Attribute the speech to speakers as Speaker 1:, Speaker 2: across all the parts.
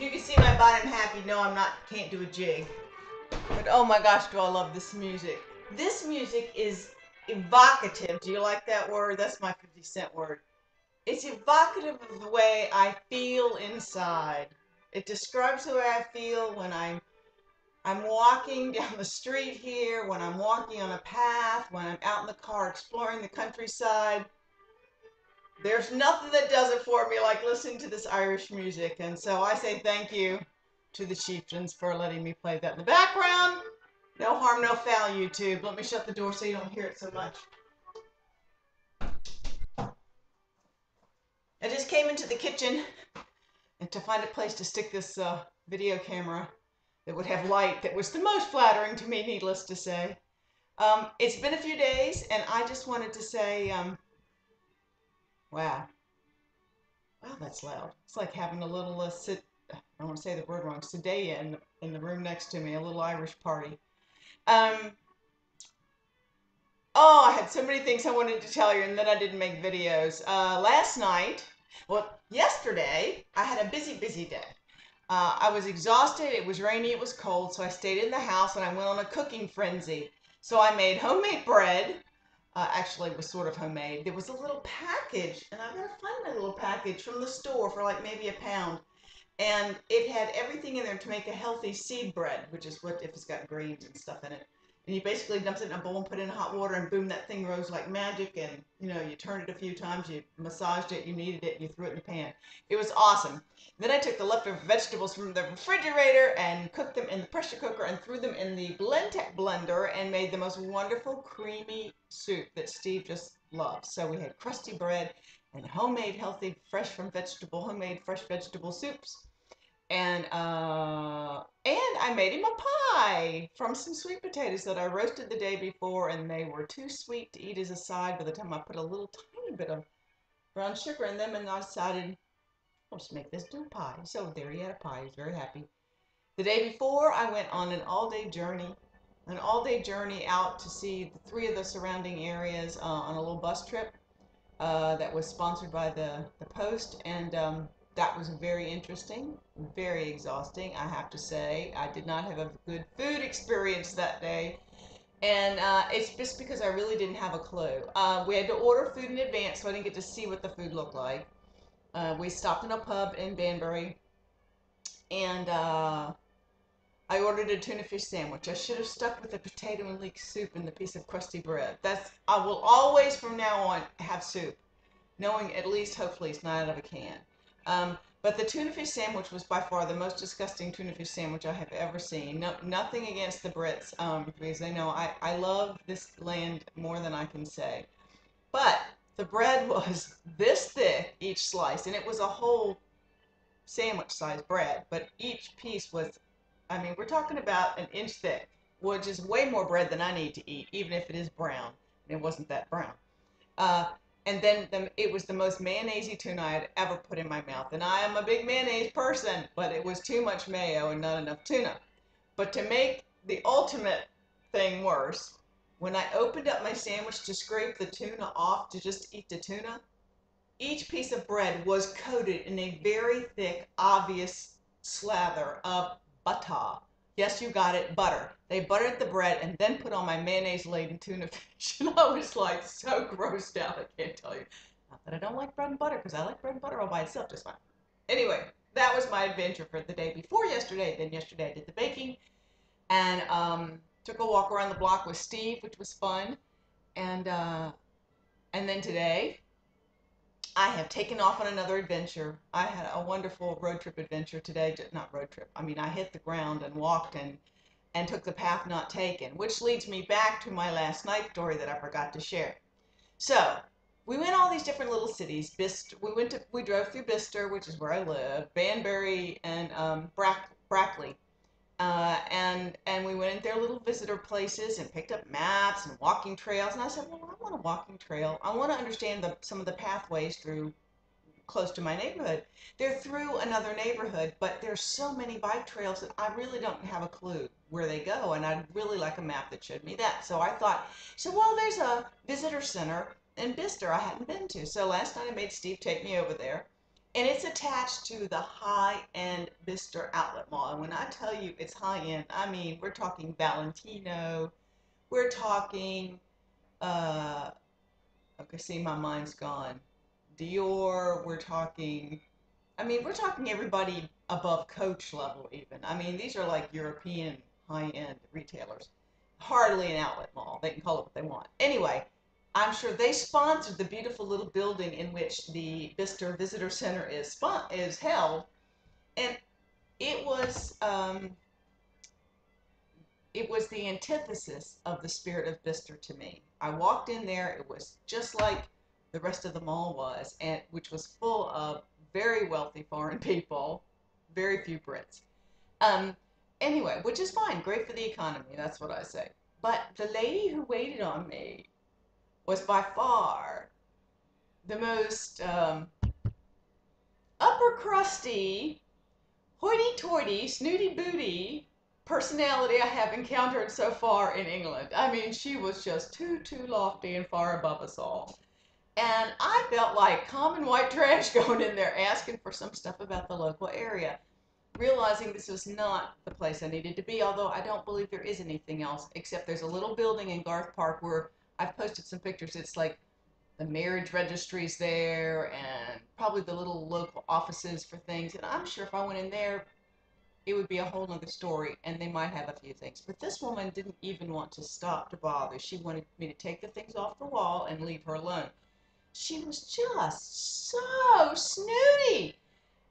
Speaker 1: you can see my bottom half, you know can't do a jig. But oh my gosh, do I love this music. This music is evocative. Do you like that word? That's my 50-cent word. It's evocative of the way I feel inside. It describes the way I feel when I'm walking down the street here, when I'm walking on a path, when I'm out in the car exploring the countryside. There's nothing that does it for me like listening to this Irish music. And so I say thank you to the Chieftains for letting me play that in the background. No harm, no foul, YouTube. Let me shut the door so you don't hear it so much. I just came into the kitchen and to find a place to stick this video camera that would have light that was the most flattering to me, needless to say. It's been a few days, and I just wanted to say, wow. Wow, that's loud. It's like having a little I don't want to say the word wrong, Sedaya in the room next to me, a little Irish party. Oh, I had so many things I wanted to tell you, and then I didn't make videos. Yesterday, I had a busy day. I was exhausted, it was rainy, it was cold, so I stayed in the house and I went on a cooking frenzy. So I made homemade bread. Actually, it was sort of homemade. There was a little package, and I've got to find my little package from the store for like maybe £1. And it had everything in there to make a healthy seed bread, which is what if it's got grains and stuff in it. And you basically dumped it in a bowl and put it in hot water, and boom, that thing rose like magic. And you know, you turned it a few times, you massaged it, you kneaded it, and you threw it in the pan. It was awesome. Then I took the leftover vegetables from the refrigerator and cooked them in the pressure cooker and threw them in the Blendtec blender and made the most wonderful creamy soup that Steve just loves. So we had crusty bread and homemade healthy homemade fresh vegetable soups. And I made him a pie from some sweet potatoes that I roasted the day before, and they were too sweet to eat as a side by the time I put a little tiny bit of brown sugar in them, and I decided, I'll just make this do a pie. So there he had a pie. He was very happy. The day before, I went on an all-day journey out to see the 3 of the surrounding areas on a little bus trip that was sponsored by the Post, and that was very interesting, very exhausting, I have to say. I did not have a good food experience that day, and it's just because I really didn't have a clue. We had to order food in advance, so I didn't get to see what the food looked like. We stopped in a pub in Banbury, and I ordered a tuna fish sandwich. I should have stuck with the potato and leek soup and the piece of crusty bread. I will always from now on have soup, knowing at least hopefully it's not out of a can. But the tuna fish sandwich was by far the most disgusting tuna fish sandwich I have ever seen. No, nothing against the Brits, because they know I love this land more than I can say. But the bread was this thick, each slice, and it was a whole sandwich-sized bread, but each piece was, I mean, we're talking about an inch thick, which is way more bread than I need to eat, even if it is brown. And it wasn't that brown. And then it was the most mayonnaise-y tuna I had ever put in my mouth. And I am a big mayonnaise person, but it was too much mayo and not enough tuna. But to make the ultimate thing worse, when I opened up my sandwich to scrape the tuna off to just eat the tuna, each piece of bread was coated in a very thick, obvious slather of butter. Yes, you got it, butter. They buttered the bread and then put on my mayonnaise-laden tuna fish. And I was like so grossed out, I can't tell you. Not that I don't like bread and butter, because I like bread and butter all by itself just fine. Anyway, that was my adventure for the day before yesterday. Then yesterday I did the baking and took a walk around the block with Steve, which was fun. And then today, I have taken off on another adventure. I had a wonderful road trip adventure today. Not road trip. I mean, I hit the ground and walked and took the path not taken, which leads me back to my last night story that I forgot to share. So we went all these different little cities. We drove through Bicester, which is where I live, Banbury, and Brackley. And we went in their little visitor places and picked up maps and walking trails. And I said, well, I want a walking trail. I want to understand some of the pathways through close to my neighborhood. They're through another neighborhood, but there's so many bike trails that I really don't have a clue where they go. And I'd really like a map that showed me that. So I thought, well, there's a visitor center in Bicester I hadn't been to. So last night I made Steve take me over there. And it's attached to the high-end Bicester Outlet Mall. And when I tell you it's high-end, I mean, we're talking Valentino, we're talking, uh, okay, see, my mind's gone. Dior, we're talking, I mean, we're talking everybody above Coach level even. I mean, these are like European high-end retailers. Hardly an outlet mall. They can call it what they want. Anyway, I'm sure they sponsored the beautiful little building in which the Bicester Visitor Center is held, and it was um, it was the antithesis of the spirit of Bicester to me. I walked in there; it was just like the rest of the mall was, and which was full of very wealthy foreign people, very few Brits. Um, anyway, which is fine, great for the economy. That's what I say. But the lady who waited on me was by far the most upper crusty, hoity-toity, snooty-booty personality I have encountered so far in England. I mean, she was just too lofty and far above us all. And I felt like common white trash going in there asking for some stuff about the local area, realizing this was not the place I needed to be, although I don't believe there is anything else, except there's a little building in Garth Park where I've posted some pictures. It's like the marriage registry's there and probably the little local offices for things. And I'm sure if I went in there, it would be a whole nother story and they might have a few things. But this woman didn't even want to stop to bother. She wanted me to take the things off the wall and leave her alone. She was just so snooty.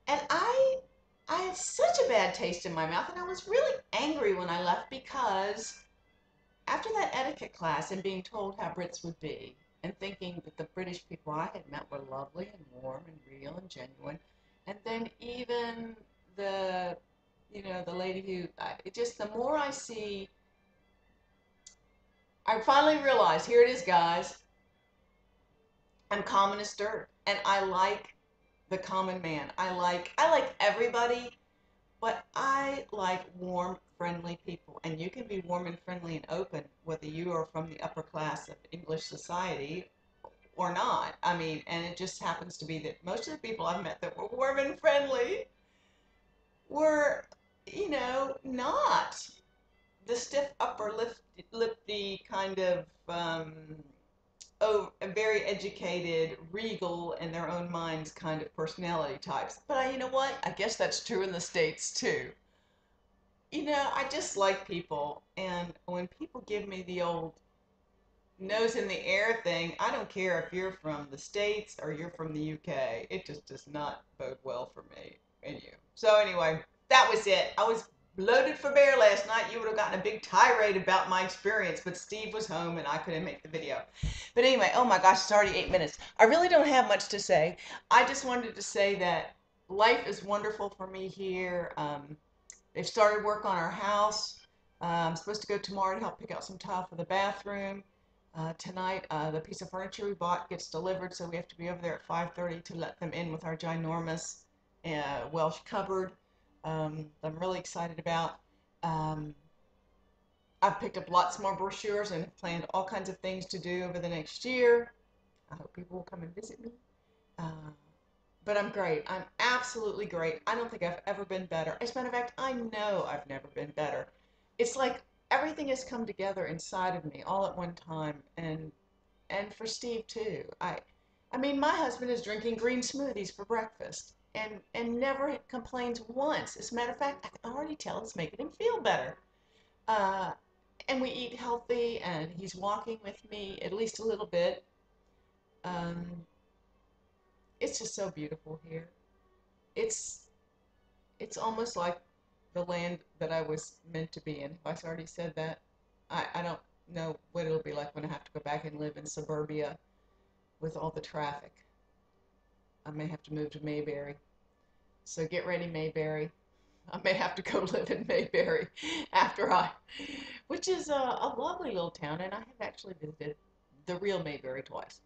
Speaker 1: And I had such a bad taste in my mouth, and I was really angry when I left because after that etiquette class and being told how Brits would be, and thinking that the British people I had met were lovely and warm and real and genuine, and then even the, the lady who, it just, the more I see, I finally realized, here it is, guys, I'm common as dirt, and I like the common man. I like everybody, but I like warm, friendly people. And you can be warm and friendly and open, whether you are from the upper class of English society or not. I mean, and it just happens to be that most of the people I've met that were warm and friendly were, not the stiff upper lifty kind of, very educated, regal in their own minds kind of personality types. But you know what? I guess that's true in the States too. I just like people, and when people give me the old nose in the air thing, I don't care if you're from the States or you're from the UK. It just does not bode well for me and you. So anyway, that was it. I was loaded for bear last night. You would have gotten a big tirade about my experience, but Steve was home and I couldn't make the video. But anyway, oh my gosh, it's already 8 minutes. I really don't have much to say. I just wanted to say that life is wonderful for me here. They've started work on our house. I'm supposed to go tomorrow to help pick out some tile for the bathroom. Tonight, the piece of furniture we bought gets delivered, so we have to be over there at 5:30 to let them in with our ginormous Welsh cupboard. I'm really excited about. Um, I've picked up lots more brochures and have planned all kinds of things to do over the next year. I hope people will come and visit me. Uh, but I'm great. I'm absolutely great. I don't think I've ever been better. As a matter of fact, I know I've never been better. It's like everything has come together inside of me all at one time, and for Steve too. I mean, my husband is drinking green smoothies for breakfast and never complains once. As a matter of fact, I can already tell it's making him feel better. Uh, and we eat healthy, and he's walking with me at least a little bit. Um, it's just so beautiful here. It's it's almost like the land that I was meant to be in. Have I already said that? I don't know what it'll be like when I have to go back and live in suburbia with all the traffic. I may have to move to Mayberry. So get ready, Mayberry. I may have to go live in Mayberry which is a lovely little town, and I have actually visited the real Mayberry twice.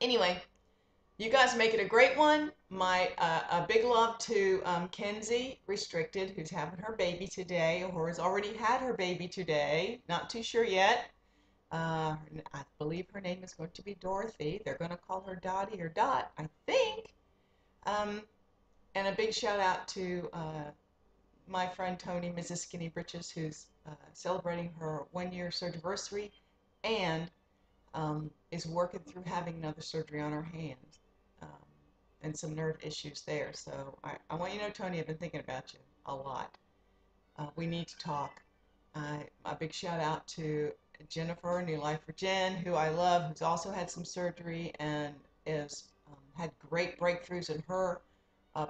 Speaker 1: Anyway, you guys make it a great one. My a big love to Kenzie Restricted, who's having her baby today, or has already had her baby today. Not too sure yet. I believe her name is going to be Dorothy. They're going to call her Dottie or Dot, I think. Um, and a big shout out to my friend Tony, Mrs. Skinny Britches, who's celebrating her 1 year surgery and is working through having another surgery on her hand um, and some nerve issues there. So I want you to know, Tony, I've been thinking about you a lot. We need to talk. A big shout out to Jennifer, New Life for Jen, who I love, who's also had some surgery and is had great breakthroughs in her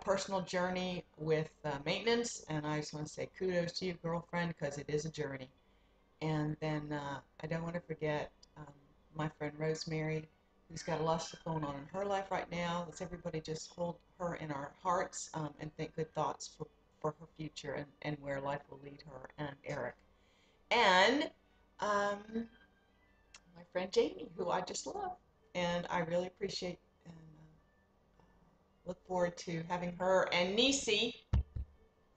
Speaker 1: personal journey with maintenance. And I just want to say kudos to you, girlfriend, because it is a journey. And then I don't want to forget my friend Rosemary, who's got a lot of stuff going on in her life right now. Let's everybody just hold her in our hearts and think good thoughts for her future and where life will lead her, and Eric. And my friend Jamie, who I just love. And I really appreciate and look forward to having her and Nisi.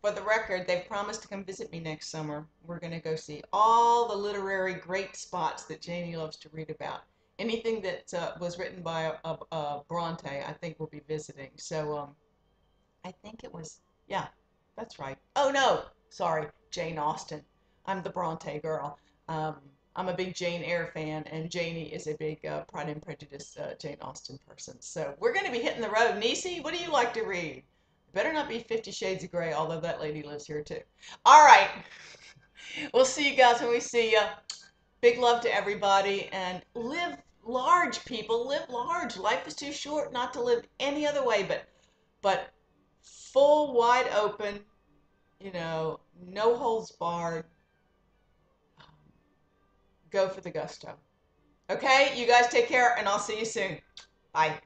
Speaker 1: For the record, they've promised to come visit me next summer. We're going to go see all the literary great spots that Janie loves to read about. Anything that was written by Bronte, I think we'll be visiting. So I think it was, yeah, that's right. Oh, no, sorry, Jane Austen. I'm the Bronte girl. Um, I'm a big Jane Eyre fan, and Janie is a big Pride and Prejudice Jane Austen person. So we're going to be hitting the road. Nisi, what do you like to read? Better not be 50 Shades of Grey, although that lady lives here too. All right. We'll see you guys when we see you. Big love to everybody, and live large, people. Live large. Life is too short not to live any other way, but full, wide open, no holds barred. Go for the gusto. Okay, you guys take care, and I'll see you soon. Bye.